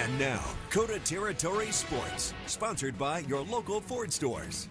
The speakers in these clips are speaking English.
And now, Coda Territory Sports, sponsored by your local Ford stores.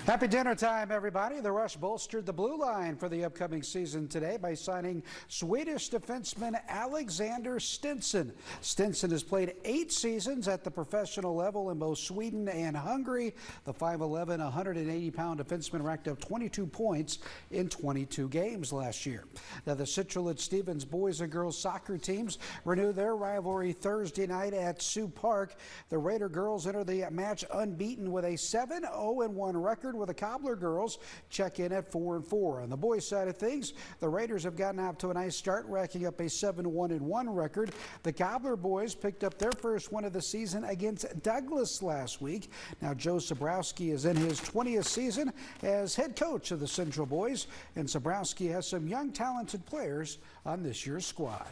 Happy dinner time, everybody. The Rush bolstered the blue line for the upcoming season today by signing Swedish defenseman Alexander Stinson. Stinson has played 8 seasons at the professional level in both Sweden and Hungary. The 5'11", 180-pound defenseman racked up 22 points in 22 games last year. Now, the Citral Stevens boys and girls soccer teams renew their rivalry Thursday night at Sioux Park. The Raider girls enter the match unbeaten with a 7-0-1 record, with the Cobbler girls check in at 4-4. On the boys' side of things, the Raiders have gotten out to a nice start, racking up a 7-1-1 record. The Cobbler boys picked up their first win of the season against Douglas last week. Now, Joe Sobrowski is in his 20th season as head coach of the Central boys, and Sobrowski has some young, talented players on this year's squad.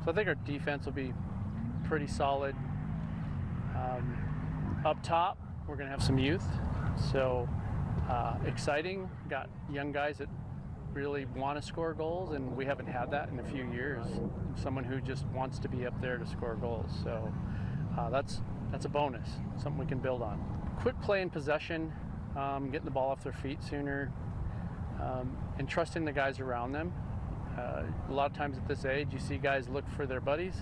So I think our defense will be pretty solid. Up top, we're going to have some youth, so exciting. Got young guys that really want to score goals, and we haven't had that in a few years. Someone who just wants to be up there to score goals, so that's a bonus, something we can build on. Quick play in possession, getting the ball off their feet sooner, and trusting the guys around them. A lot of times at this age, you see guys look for their buddies,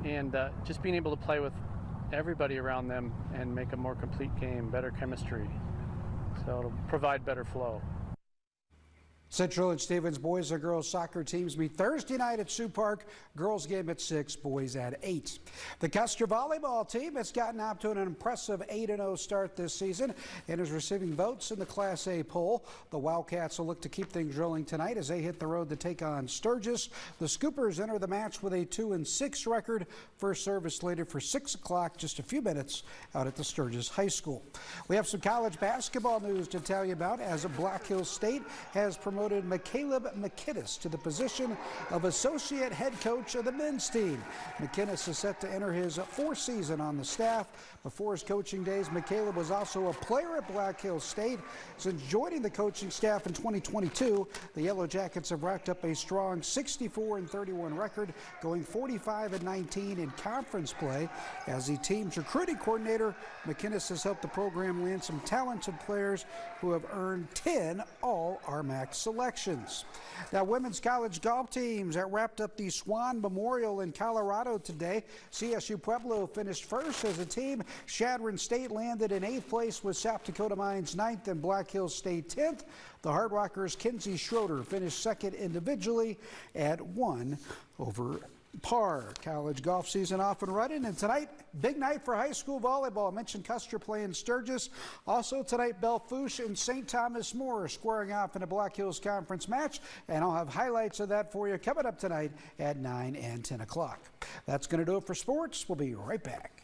and just being able to play with everybody around them and make a more complete game, better chemistry. So it'll provide better flow. Central and Stevens boys and girls soccer teams meet Thursday night at Sioux Park. Girls game at 6, boys at 8. The Custer volleyball team has gotten out to an impressive 8-0 start this season and is receiving votes in the Class A poll. The Wildcats will look to keep things rolling tonight as they hit the road to take on Sturgis. The Scoopers enter the match with a 2-6 record. First service slated for 6 o'clock, just a few minutes out at the Sturgis High School. We have some college basketball news to tell you about, as Black Hills State has promoted McCaleb McKinnis to the position of associate head coach of the men's team. McKinnis is set to enter his 4th season on the staff. Before his coaching days, McCaleb was also a player at Black Hills State. Since joining the coaching staff in 2022, the Yellow Jackets have racked up a strong 64-31 record, going 45-19 in conference play. As the team's recruiting coordinator, McKinnis has helped the program land some talented players who have earned 10 All-RMAC selections. Now, women's college golf teams that wrapped up the Swan Memorial in Colorado today. CSU Pueblo finished first as a team. Chadron State landed in 8th place with South Dakota Mines 9th and Black Hills State 10th. The Hard Rockers' Kinsey Schroeder finished second individually at 1 over par. College golf season off and running, and tonight, big night for high school volleyball. I mentioned Custer playing Sturgis. Also tonight, Belfouche and St. Thomas More squaring off in a Black Hills Conference match, and I'll have highlights of that for you coming up tonight at 9 and 10 o'clock. That's going to do it for sports. We'll be right back.